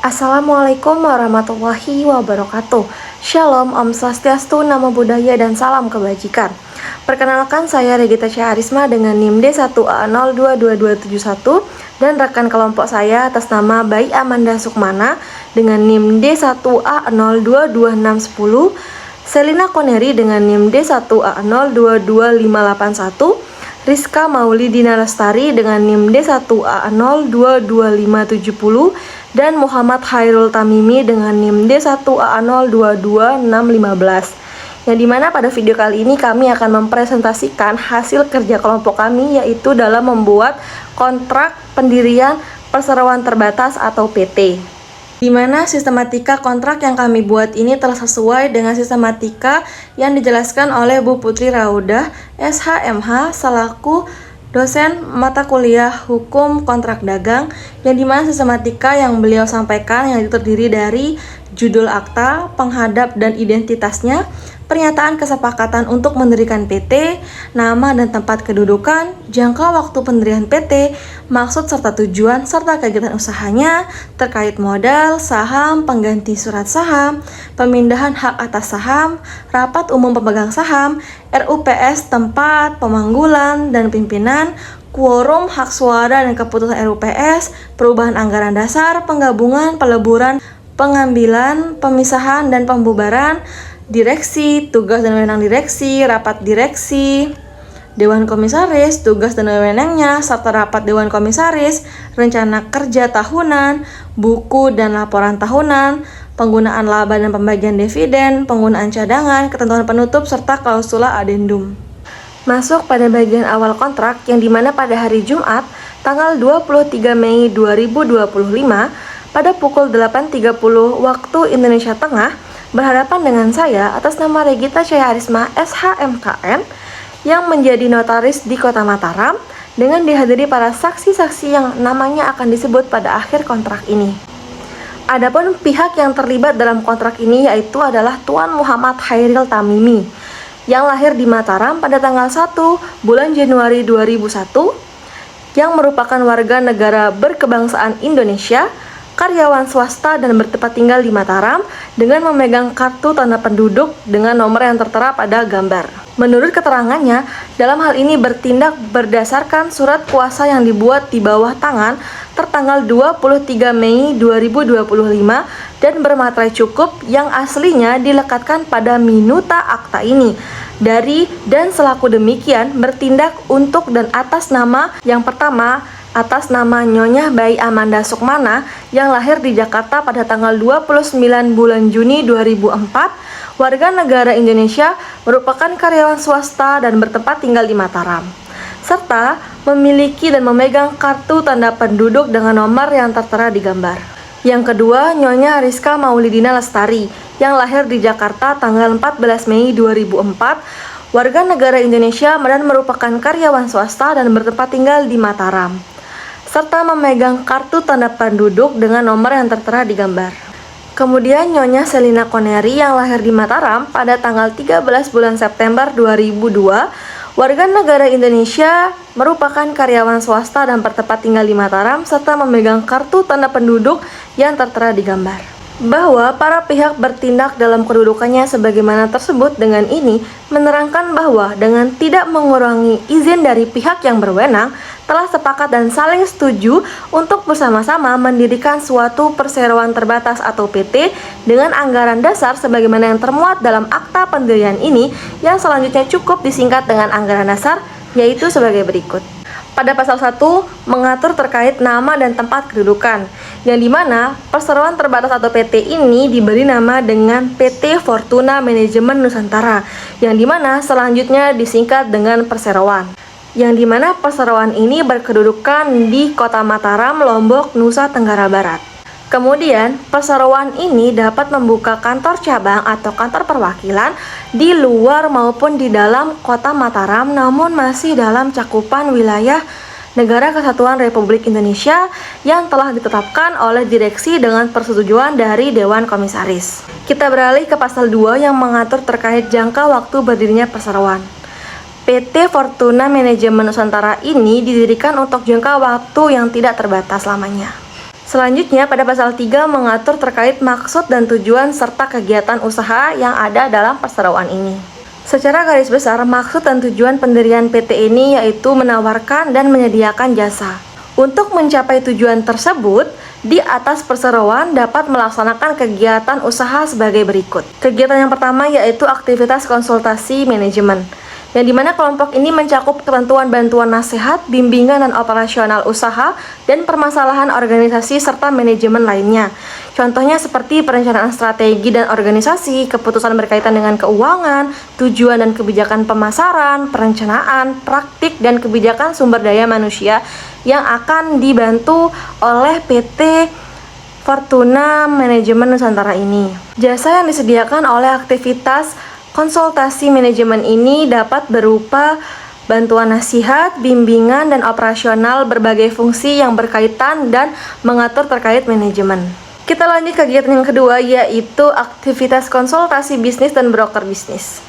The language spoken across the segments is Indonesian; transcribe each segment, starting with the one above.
Assalamualaikum warahmatullahi wabarakatuh. Shalom, Om Swastiastu, Namo Buddhaya, dan salam kebajikan. Perkenalkan, saya Regita Syaharisma dengan NIM D1A022271 dan rekan kelompok saya atas nama Bayi Amanda Sukmana dengan NIM D1A022610, Selina Koneri dengan NIM D1A022581, Rizka Maulidina Lestari dengan NIM D1A022570, dan Muhammad Hairul Tamimi dengan NIM D1A022615. Yang dimana pada video kali ini kami akan mempresentasikan hasil kerja kelompok kami, yaitu dalam membuat kontrak pendirian perseroan terbatas atau PT. Dimana sistematika kontrak yang kami buat ini telah sesuai dengan sistematika yang dijelaskan oleh Bu Putri Raudah, SHMH, selaku dosen mata kuliah Hukum Kontrak Dagang, yang dimana sistematika yang beliau sampaikan yang terdiri dari judul akta, penghadap dan identitasnya, pernyataan kesepakatan untuk mendirikan PT, nama dan tempat kedudukan, jangka waktu pendirian PT, maksud serta tujuan serta kegiatan usahanya, terkait modal, saham, pengganti surat saham, pemindahan hak atas saham, rapat umum pemegang saham, RUPS tempat, pemanggulan dan pimpinan, quorum, hak suara dan keputusan RUPS, perubahan anggaran dasar, penggabungan, peleburan, pengambilan, pemisahan dan pembubaran, direksi, tugas dan wewenang direksi, rapat direksi, Dewan Komisaris, tugas dan wewenangnya, serta rapat Dewan Komisaris, rencana kerja tahunan, buku dan laporan tahunan, penggunaan laba dan pembagian dividen, penggunaan cadangan, ketentuan penutup, serta klausula adendum. Masuk pada bagian awal kontrak, yang dimana pada hari Jumat, tanggal 23 Mei 2025, pada pukul 8.30 waktu Indonesia Tengah, berhadapan dengan saya atas nama Regita Syaharisma SHMKN yang menjadi notaris di Kota Mataram, dengan dihadiri para saksi-saksi yang namanya akan disebut pada akhir kontrak ini. Adapun pihak yang terlibat dalam kontrak ini yaitu adalah Tuan Muhammad Hairul Tamimi yang lahir di Mataram pada tanggal 1 bulan Januari 2001, yang merupakan warga negara berkebangsaan Indonesia, karyawan swasta dan bertempat tinggal di Mataram, dengan memegang kartu tanda penduduk dengan nomor yang tertera pada gambar. Menurut keterangannya, dalam hal ini bertindak berdasarkan surat kuasa yang dibuat di bawah tangan tertanggal 23 Mei 2025 dan bermaterai cukup, yang aslinya dilekatkan pada minuta akta ini. Dari dan selaku demikian bertindak untuk dan atas nama yang pertama, atas nama Nyonya Bayi Amanda Sukmana yang lahir di Jakarta pada tanggal 29 bulan Juni 2004, warga negara Indonesia, merupakan karyawan swasta dan bertempat tinggal di Mataram, serta memiliki dan memegang kartu tanda penduduk dengan nomor yang tertera di gambar. Yang kedua, Nyonya Rizka Maulidina Lestari yang lahir di Jakarta tanggal 14 Mei 2004, warga negara Indonesia dan merupakan karyawan swasta dan bertempat tinggal di Mataram, serta memegang kartu tanda penduduk dengan nomor yang tertera di gambar. Kemudian Nyonya Selina Koneri yang lahir di Mataram pada tanggal 13 bulan September 2002, warga negara Indonesia, merupakan karyawan swasta dan bertempat tinggal di Mataram, serta memegang kartu tanda penduduk yang tertera di gambar. Bahwa para pihak bertindak dalam kedudukannya sebagaimana tersebut dengan ini menerangkan bahwa dengan tidak mengurangi izin dari pihak yang berwenang, telah sepakat dan saling setuju untuk bersama-sama mendirikan suatu perseroan terbatas atau PT dengan anggaran dasar sebagaimana yang termuat dalam akta pendirian ini, yang selanjutnya cukup disingkat dengan anggaran dasar, yaitu sebagai berikut. Pada pasal 1 mengatur terkait nama dan tempat kedudukan, yang dimana perseroan terbatas atau PT ini diberi nama dengan PT Fortuna Manajemen Nusantara, yang dimana selanjutnya disingkat dengan perseroan, yang dimana perseroan ini berkedudukan di Kota Mataram, Lombok, Nusa Tenggara Barat. Kemudian, perseroan ini dapat membuka kantor cabang atau kantor perwakilan di luar maupun di dalam Kota Mataram, namun masih dalam cakupan wilayah Negara Kesatuan Republik Indonesia yang telah ditetapkan oleh direksi dengan persetujuan dari Dewan Komisaris. Kita beralih ke pasal 2 yang mengatur terkait jangka waktu berdirinya perseroan. PT Fortuna Manajemen Nusantara ini didirikan untuk jangka waktu yang tidak terbatas lamanya. Selanjutnya, pada pasal 3 mengatur terkait maksud dan tujuan serta kegiatan usaha yang ada dalam perseroan ini. Secara garis besar, maksud dan tujuan pendirian PT ini yaitu menawarkan dan menyediakan jasa. Untuk mencapai tujuan tersebut, di atas perseroan dapat melaksanakan kegiatan usaha sebagai berikut. Kegiatan yang pertama yaitu aktivitas konsultasi manajemen, yang dimana kelompok ini mencakup ketentuan bantuan nasihat, bimbingan dan operasional usaha, dan permasalahan organisasi serta manajemen lainnya. Contohnya seperti perencanaan strategi dan organisasi, keputusan berkaitan dengan keuangan, tujuan dan kebijakan pemasaran, perencanaan, praktik, dan kebijakan sumber daya manusia yang akan dibantu oleh PT Fortuna Manajemen Nusantara ini. Jasa yang disediakan oleh aktivitas konsultasi manajemen ini dapat berupa bantuan nasihat, bimbingan, dan operasional berbagai fungsi yang berkaitan dan mengatur terkait manajemen. Kita lanjut kegiatan yang kedua, yaitu aktivitas konsultasi bisnis dan broker bisnis,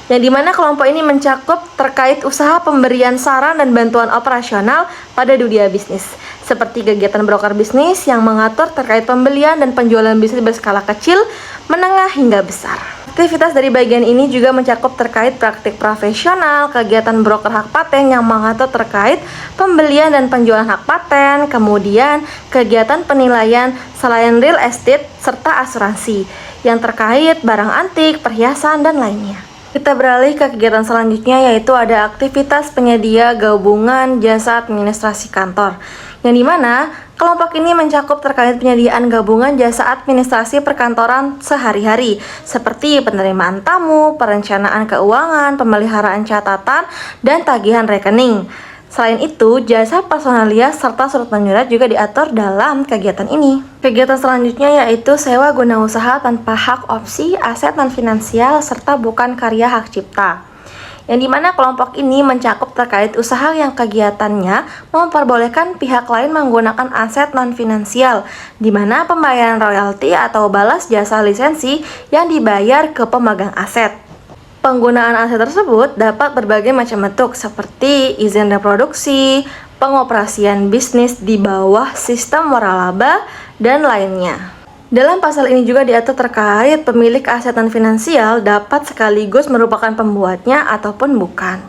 yang dimana kelompok ini mencakup terkait usaha pemberian saran dan bantuan operasional pada dunia bisnis, seperti kegiatan broker bisnis yang mengatur terkait pembelian dan penjualan bisnis berskala kecil, menengah, hingga besar. Aktivitas dari bagian ini juga mencakup terkait praktik profesional, kegiatan broker hak paten yang mengatur terkait pembelian dan penjualan hak paten, kemudian kegiatan penilaian selain real estate, serta asuransi yang terkait barang antik, perhiasan, dan lainnya. Kita beralih ke kegiatan selanjutnya, yaitu ada aktivitas penyedia gabungan jasa administrasi kantor, yang dimana kelompok ini mencakup terkait penyediaan gabungan jasa administrasi perkantoran sehari-hari, seperti penerimaan tamu, perencanaan keuangan, pemeliharaan catatan, dan tagihan rekening. Selain itu, jasa personalia serta surat menyurat juga diatur dalam kegiatan ini. Kegiatan selanjutnya yaitu sewa guna usaha tanpa hak opsi, aset non-finansial, serta bukan karya hak cipta, yang dimana kelompok ini mencakup terkait usaha yang kegiatannya memperbolehkan pihak lain menggunakan aset non-finansial, di mana pembayaran royalti atau balas jasa lisensi yang dibayar ke pemegang aset. Penggunaan aset tersebut dapat berbagai macam bentuk, seperti izin reproduksi, pengoperasian bisnis di bawah sistem waralaba, dan lainnya. Dalam pasal ini juga diatur terkait pemilik aset non-finansial dapat sekaligus merupakan pembuatnya ataupun bukan.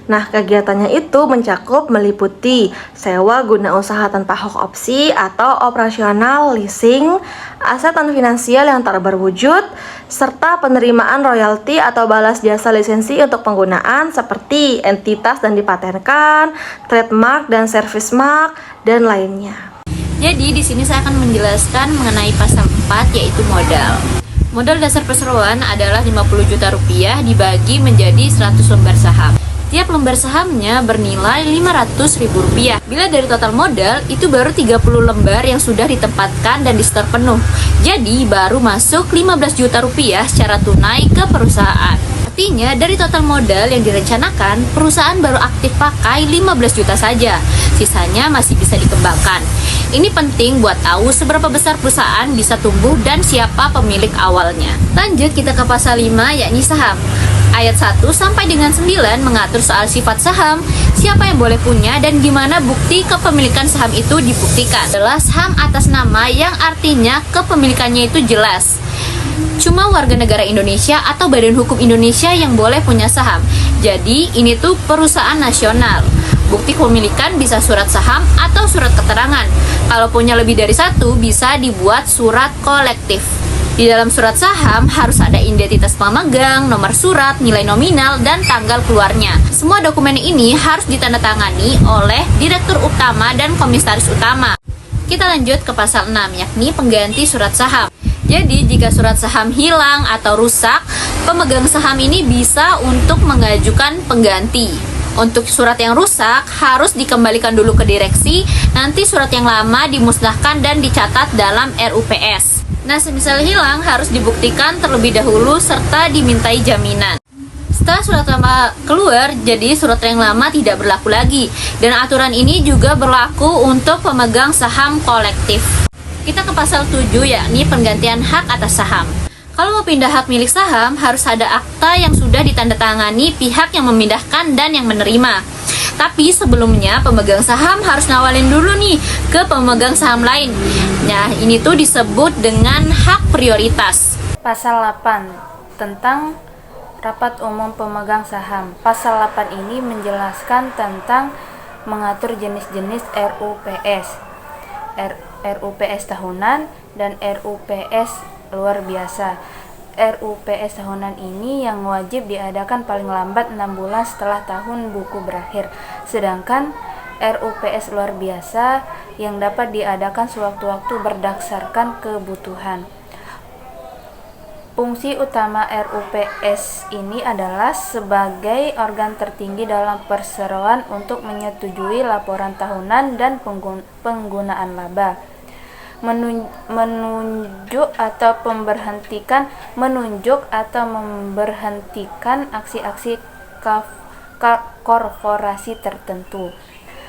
Nah, kegiatannya itu mencakup meliputi sewa guna usaha tanpa hak opsi atau operasional leasing, aset non-finansial yang tak berwujud, serta penerimaan royalti atau balas jasa lisensi untuk penggunaan seperti entitas dan dipatenkan, trademark dan service mark, dan lainnya. Jadi di sini saya akan menjelaskan mengenai pasal 4, yaitu modal. Modal dasar perseroan adalah 50 juta rupiah dibagi menjadi 100 lembar saham. Tiap lembar sahamnya bernilai Rp500.000. Bila dari total modal, itu baru 30 lembar yang sudah ditempatkan dan di-store penuh. Jadi baru masuk 15 juta rupiah secara tunai ke perusahaan. Artinya dari total modal yang direncanakan, perusahaan baru aktif pakai 15 juta saja. Sisanya masih bisa dikembangkan. Ini penting buat tahu seberapa besar perusahaan bisa tumbuh dan siapa pemilik awalnya. Lanjut kita ke pasal 5, yakni saham. Ayat 1 sampai dengan 9 mengatur soal sifat saham, siapa yang boleh punya, dan gimana bukti kepemilikan saham itu dibuktikan. Adalah saham atas nama yang artinya kepemilikannya itu jelas. Cuma warga negara Indonesia atau badan hukum Indonesia yang boleh punya saham. Jadi ini tuh perusahaan nasional. Bukti kepemilikan bisa surat saham atau surat keterangan. Kalau punya lebih dari satu, bisa dibuat surat kolektif. Di dalam surat saham harus ada identitas pemegang, nomor surat, nilai nominal, dan tanggal keluarnya. Semua dokumen ini harus ditandatangani oleh Direktur Utama dan Komisaris Utama. Kita lanjut ke pasal 6, yakni pengganti surat saham. Jadi jika surat saham hilang atau rusak, pemegang saham ini bisa untuk mengajukan pengganti. Untuk surat yang rusak harus dikembalikan dulu ke direksi, nanti surat yang lama dimusnahkan dan dicatat dalam RUPS. Nah, semisal hilang harus dibuktikan terlebih dahulu serta dimintai jaminan. Setelah surat lama keluar, jadi surat yang lama tidak berlaku lagi. Dan aturan ini juga berlaku untuk pemegang saham kolektif. Kita ke pasal 7, yakni penggantian hak atas saham. Kalau mau pindah hak milik saham, harus ada akta yang sudah ditandatangani pihak yang memindahkan dan yang menerima. Tapi sebelumnya pemegang saham harus nawalin dulu nih ke pemegang saham lain. Nah, ini tuh disebut dengan hak prioritas. Pasal 8 tentang rapat umum pemegang saham. Pasal 8 ini menjelaskan tentang mengatur jenis-jenis RUPS. RUPS tahunan dan RUPS luar biasa. RUPS tahunan ini yang wajib diadakan paling lambat 6 bulan setelah tahun buku berakhir. Sedangkan RUPS luar biasa yang dapat diadakan sewaktu-waktu berdasarkan kebutuhan. Fungsi utama RUPS ini adalah sebagai organ tertinggi dalam perseroan untuk menyetujui laporan tahunan dan penggunaan laba, menunjuk atau memberhentikan aksi-aksi korporasi tertentu.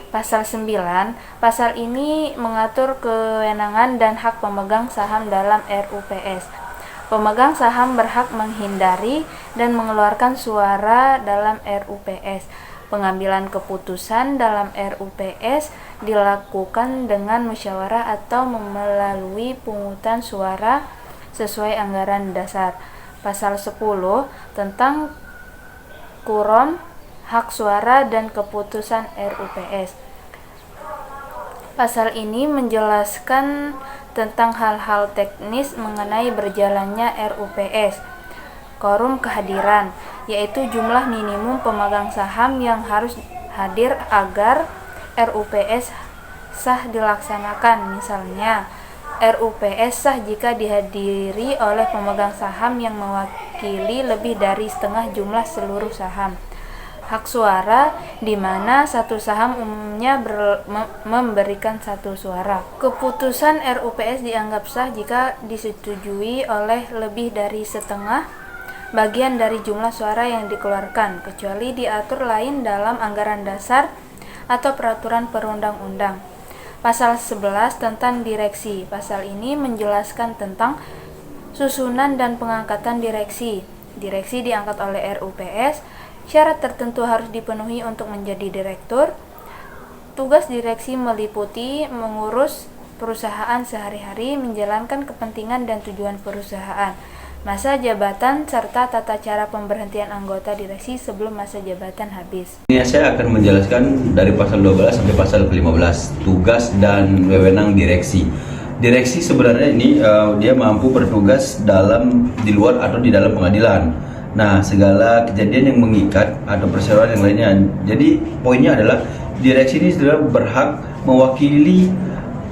Pasal 9, pasal ini mengatur kewenangan dan hak pemegang saham dalam RUPS. Pemegang saham berhak menghindari dan mengeluarkan suara dalam RUPS. Pengambilan keputusan dalam RUPS dilakukan dengan musyawarah atau melalui pungutan suara sesuai anggaran dasar. Pasal 10 tentang quorum, hak suara dan keputusan RUPS. Pasal ini menjelaskan tentang hal-hal teknis mengenai berjalannya RUPS. Quorum kehadiran, yaitu jumlah minimum pemegang saham yang harus hadir agar RUPS sah dilaksanakan. Misalnya, RUPS sah jika dihadiri oleh pemegang saham yang mewakili lebih dari setengah jumlah seluruh saham. Hak suara, di mana satu saham umumnya memberikan satu suara. Keputusan RUPS dianggap sah jika disetujui oleh lebih dari setengah bagian dari jumlah suara yang dikeluarkan, kecuali diatur lain dalam anggaran dasar atau peraturan perundang-undang. Pasal 11 tentang direksi. Pasal ini menjelaskan tentang susunan dan pengangkatan direksi. Direksi diangkat oleh RUPS. Syarat tertentu harus dipenuhi untuk menjadi direktur. Tugas direksi meliputi mengurus perusahaan sehari-hari, menjalankan kepentingan dan tujuan perusahaan, masa jabatan, serta tata cara pemberhentian anggota direksi sebelum masa jabatan habis. Ini saya akan menjelaskan dari pasal 12 sampai pasal 15, tugas dan wewenang direksi. Direksi sebenarnya ini dia mampu bertugas di luar atau di dalam pengadilan. Nah, segala kejadian yang mengikat atau perseroan yang lainnya. Jadi poinnya adalah direksi ini sudah berhak mewakili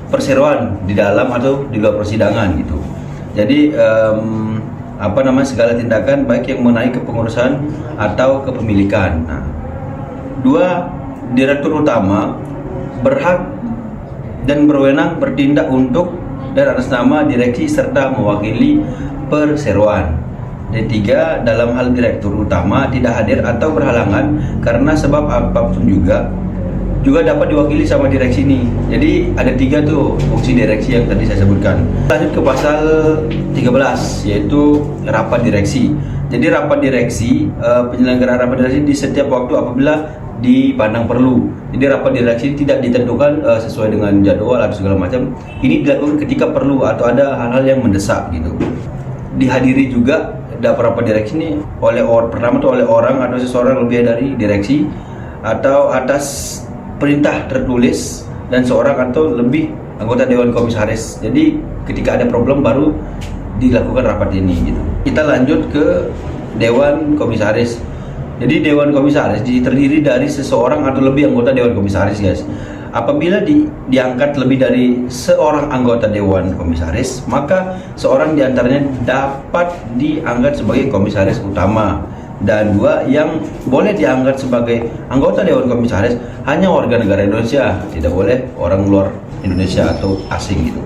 perseroan di dalam atau di luar persidangan gitu. Jadi segala tindakan baik yang mengenai kepengurusan atau kepemilikan. Nah, dua direktur utama berhak dan berwenang bertindak untuk dan atas nama direksi serta mewakili perseroan. Dan tiga, dalam hal direktur utama tidak hadir atau berhalangan karena sebab apapun juga dapat diwakili sama direksi ini. Jadi ada tiga tuh fungsi direksi yang tadi saya sebutkan. Lanjut ke pasal 13, yaitu rapat direksi. Jadi rapat direksi, penyelenggaraan rapat direksi di setiap waktu apabila dipandang perlu. Jadi rapat direksi tidak ditentukan sesuai dengan jadwal atau segala macam. Ini dilakukan ketika perlu atau ada hal-hal yang mendesak gitu. Dihadiri juga rapat direksi ini oleh orang atau seseorang lebih dari direksi atau atas perintah tertulis dan seorang atau lebih anggota Dewan Komisaris. Jadi ketika ada problem baru dilakukan rapat ini gitu. Kita lanjut ke Dewan Komisaris. Jadi Dewan Komisaris terdiri dari seseorang atau lebih anggota Dewan Komisaris, guys. Apabila diangkat lebih dari seorang anggota Dewan Komisaris, maka seorang diantaranya dapat diangkat sebagai komisaris utama. Dan dua, yang boleh diangkat sebagai anggota Dewan Komisaris hanya warga negara Indonesia, tidak boleh orang luar Indonesia atau asing gitu.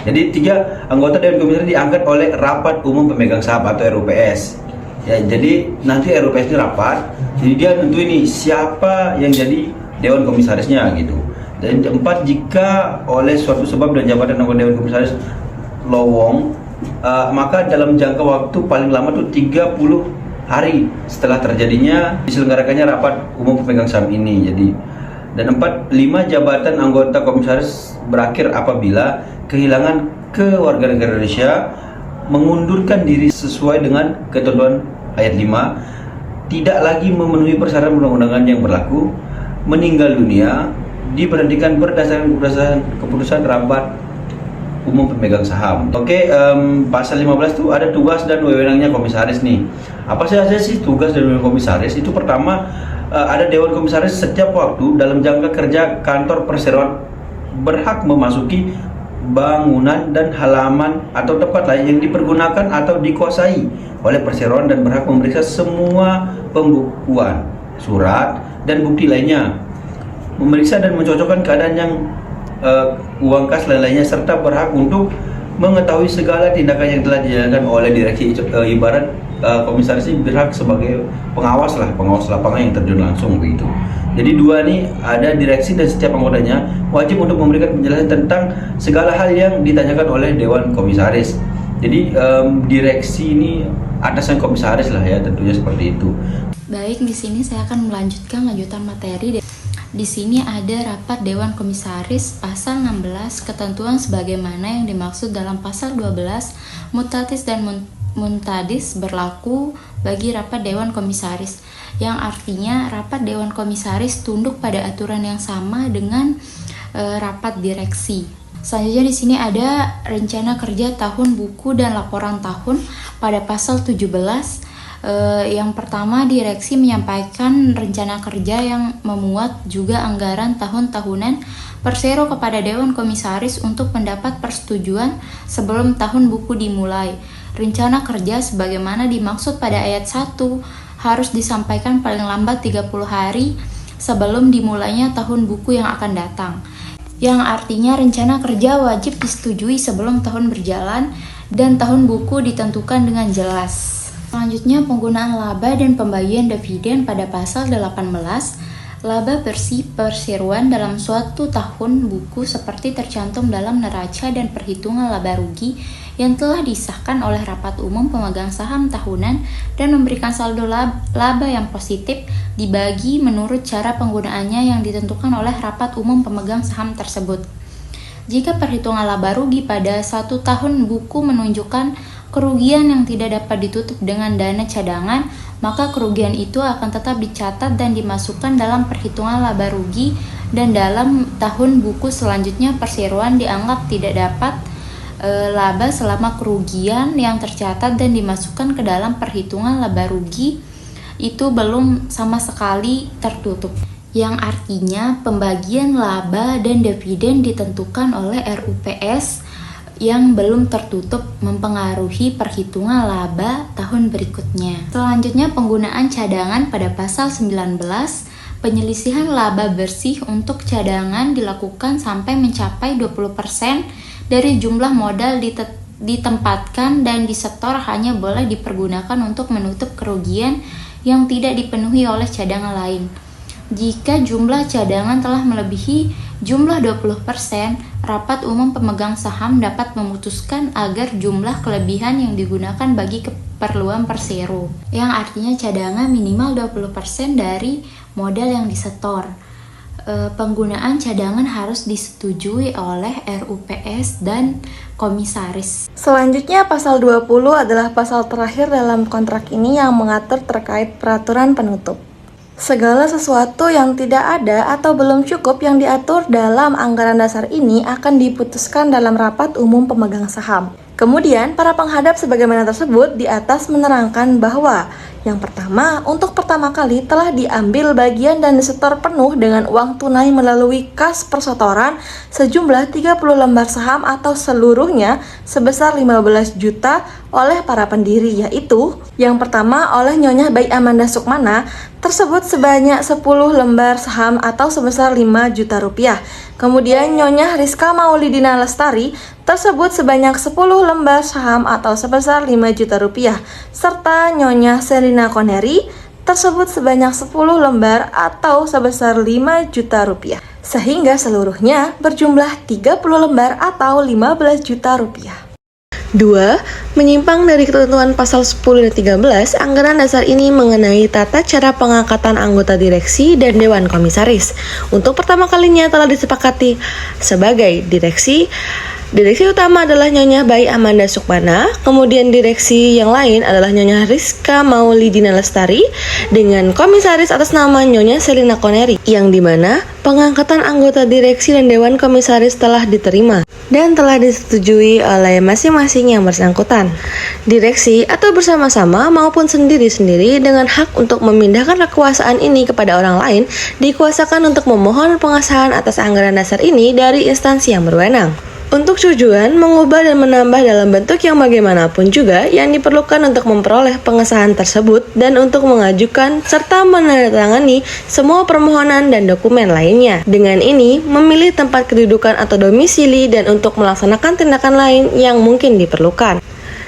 Jadi tiga anggota Dewan Komisaris diangkat oleh Rapat Umum Pemegang Saham atau RUPS. Ya, jadi nanti RUPS ini rapat, jadi dia tentu ini siapa yang jadi Dewan Komisarisnya gitu. Dan keempat, jika oleh suatu sebab dan jabatan anggota Dewan Komisaris lowong, maka dalam jangka waktu paling lama tuh 30 hari setelah terjadinya diselenggarakannya rapat umum pemegang saham ini. Jadi Dan 4, 5 jabatan anggota komisaris berakhir apabila kehilangan kewarganegaraan Indonesia, mengundurkan diri sesuai dengan ketentuan ayat 5, tidak lagi memenuhi persyaratan undang-undangan yang berlaku, meninggal dunia, diberhentikan berdasarkan keputusan rapat umum pemegang saham. Oke, pasal 15 itu ada tugas dan wewenangnya komisaris nih. Apa saja sih tugas dan wewenang komisaris? Itu pertama, ada dewan komisaris setiap waktu dalam jangka kerja kantor perseroan berhak memasuki bangunan dan halaman atau tempat lain yang dipergunakan atau dikuasai oleh perseroan dan berhak memeriksa semua pembukuan, surat, dan bukti lainnya, memeriksa dan mencocokkan keadaan yang uang kas lain-lainnya, serta berhak untuk mengetahui segala tindakan yang telah dijalankan oleh direksi. Ibarat komisaris ini berhak sebagai pengawas lapangan yang terjun langsung begitu. Jadi dua nih, ada direksi dan setiap anggotanya wajib untuk memberikan penjelasan tentang segala hal yang ditanyakan oleh dewan komisaris. Jadi direksi ini atasan komisaris lah ya, tentunya seperti itu. Baik, di sini saya akan melanjutkan lanjutan materi. Di sini ada rapat Dewan Komisaris pasal 16, ketentuan sebagaimana yang dimaksud dalam pasal 12 mutatis dan muntadis berlaku bagi rapat Dewan Komisaris, yang artinya rapat Dewan Komisaris tunduk pada aturan yang sama dengan rapat direksi. Selanjutnya di sini ada rencana kerja tahun buku dan laporan tahun pada pasal 17. Yang pertama, direksi menyampaikan rencana kerja yang memuat juga anggaran tahun-tahunan persero kepada Dewan Komisaris untuk mendapat persetujuan sebelum tahun buku dimulai. Rencana kerja sebagaimana dimaksud pada ayat 1 harus disampaikan paling lambat 30 hari sebelum dimulainya tahun buku yang akan datang. Yang artinya rencana kerja wajib disetujui sebelum tahun berjalan dan tahun buku ditentukan dengan jelas. Selanjutnya, penggunaan laba dan pembagian dividen pada pasal 18. Laba bersih perseroan dalam suatu tahun buku seperti tercantum dalam neraca dan perhitungan laba rugi yang telah disahkan oleh rapat umum pemegang saham tahunan dan memberikan saldo laba yang positif dibagi menurut cara penggunaannya yang ditentukan oleh rapat umum pemegang saham tersebut. Jika perhitungan laba rugi pada satu tahun buku menunjukkan kerugian yang tidak dapat ditutup dengan dana cadangan, maka kerugian itu akan tetap dicatat dan dimasukkan dalam perhitungan laba rugi, dan dalam tahun buku selanjutnya perseroan dianggap tidak dapat laba selama kerugian yang tercatat dan dimasukkan ke dalam perhitungan laba rugi itu belum sama sekali tertutup. Yang artinya pembagian laba dan dividen ditentukan oleh RUPS yang belum tertutup mempengaruhi perhitungan laba tahun berikutnya. Selanjutnya, penggunaan cadangan pada pasal 19. Penyelisihan laba bersih untuk cadangan dilakukan sampai mencapai 20% dari jumlah modal ditempatkan dan disetor, hanya boleh dipergunakan untuk menutup kerugian yang tidak dipenuhi oleh cadangan lain. Jika jumlah cadangan telah melebihi jumlah 20%, rapat umum pemegang saham dapat memutuskan agar jumlah kelebihan yang digunakan bagi keperluan persero, yang artinya cadangan minimal 20% dari modal yang disetor. Penggunaan cadangan harus disetujui oleh RUPS dan komisaris. Selanjutnya, pasal 20 adalah pasal terakhir dalam kontrak ini yang mengatur terkait peraturan penutup. Segala sesuatu yang tidak ada atau belum cukup yang diatur dalam anggaran dasar ini akan diputuskan dalam rapat umum pemegang saham. Kemudian, para penghadap sebagaimana tersebut di atas menerangkan bahwa yang pertama, untuk pertama kali telah diambil bagian dan disetor penuh dengan uang tunai melalui kas persetoran sejumlah 30 lembar saham atau seluruhnya sebesar 15 juta oleh para pendiri, yaitu yang pertama oleh Nyonya Baik Amanda Sukmana tersebut sebanyak 10 lembar saham atau sebesar 5 juta rupiah. Kemudian Nyonya Rizka Maulidina Lestari tersebut sebanyak 10 lembar saham atau sebesar 5 juta rupiah, serta Nyonya Serina Koneri tersebut sebanyak 10 lembar atau sebesar 5 juta rupiah, sehingga seluruhnya berjumlah 30 lembar atau 15 juta rupiah. 2. Menyimpang dari ketentuan pasal 10 dan 13 anggaran dasar ini mengenai tata cara pengangkatan anggota direksi dan dewan komisaris. Untuk pertama kalinya telah disepakati sebagai direksi. Direksi utama adalah Nyonya Bayi Amanda Sukmana, kemudian direksi yang lain adalah Nyonya Rizka Maulidina Lestari dengan komisaris atas nama Nyonya Selina Koneri, yang dimana pengangkatan anggota direksi dan dewan komisaris telah diterima dan telah disetujui oleh masing-masing yang bersangkutan. Direksi atau bersama-sama maupun sendiri-sendiri dengan hak untuk memindahkan kekuasaan ini kepada orang lain dikuasakan untuk memohon pengesahan atas anggaran dasar ini dari instansi yang berwenang. Untuk tujuan mengubah dan menambah dalam bentuk yang bagaimanapun juga yang diperlukan untuk memperoleh pengesahan tersebut dan untuk mengajukan serta menandatangani semua permohonan dan dokumen lainnya. Dengan ini, memilih tempat kedudukan atau domisili dan untuk melaksanakan tindakan lain yang mungkin diperlukan.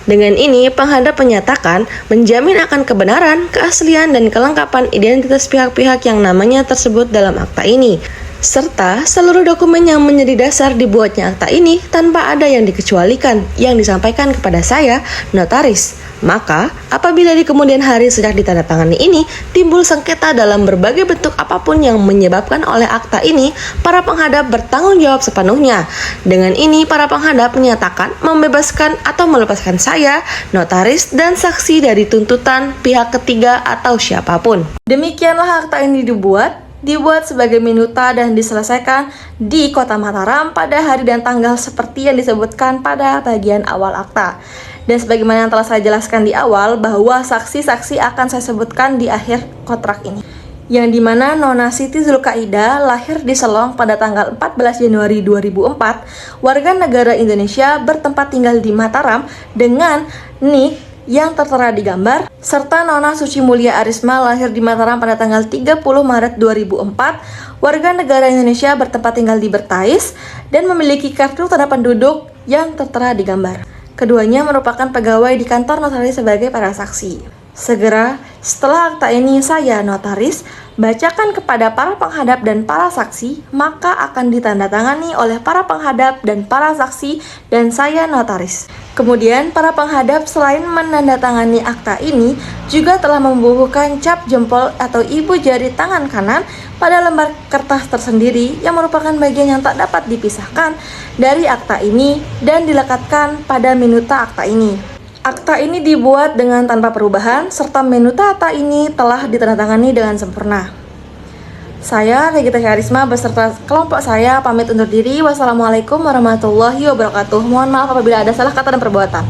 Dengan ini, penghadap menyatakan menjamin akan kebenaran, keaslian, dan kelengkapan identitas pihak-pihak yang namanya tersebut dalam akta ini, serta seluruh dokumen yang menjadi dasar dibuatnya akta ini tanpa ada yang dikecualikan yang disampaikan kepada saya, notaris. Maka, apabila di kemudian hari sejak ditandatangani ini timbul sengketa dalam berbagai bentuk apapun yang menyebabkan oleh akta ini, para penghadap bertanggung jawab sepenuhnya. Dengan ini, para penghadap menyatakan membebaskan atau melepaskan saya, notaris, dan saksi dari tuntutan pihak ketiga atau siapapun. Demikianlah akta ini dibuat sebagai minuta dan diselesaikan di Kota Mataram pada hari dan tanggal seperti yang disebutkan pada bagian awal akta. Dan sebagaimana yang telah saya jelaskan di awal, bahwa saksi-saksi akan saya sebutkan di akhir kontrak ini, yang dimana Nona Siti Zulkaidah lahir di Selong pada tanggal 14 Januari 2004, warga negara Indonesia, bertempat tinggal di Mataram dengan nik yang tertera di gambar, serta Nona Suci Mulia Arisma lahir di Mataram pada tanggal 30 Maret 2004, warga negara Indonesia, bertempat tinggal di Bertais, dan memiliki kartu tanda penduduk yang tertera di gambar. Keduanya merupakan pegawai di kantor notaris sebagai para saksi. Segera setelah akta ini saya, notaris, bacakan kepada para penghadap dan para saksi, maka akan ditandatangani oleh para penghadap dan para saksi dan saya, notaris. Kemudian para penghadap selain menandatangani akta ini juga telah membubuhkan cap jempol atau ibu jari tangan kanan pada lembar kertas tersendiri yang merupakan bagian yang tak dapat dipisahkan dari akta ini dan dilekatkan pada minuta akta ini. Akta ini dibuat dengan tanpa perubahan serta minuta akta ini telah ditandatangani dengan sempurna. Saya, Regita Karisma, beserta kelompok saya pamit undur diri. Wassalamualaikum warahmatullahi wabarakatuh. Mohon maaf apabila ada salah kata dan perbuatan.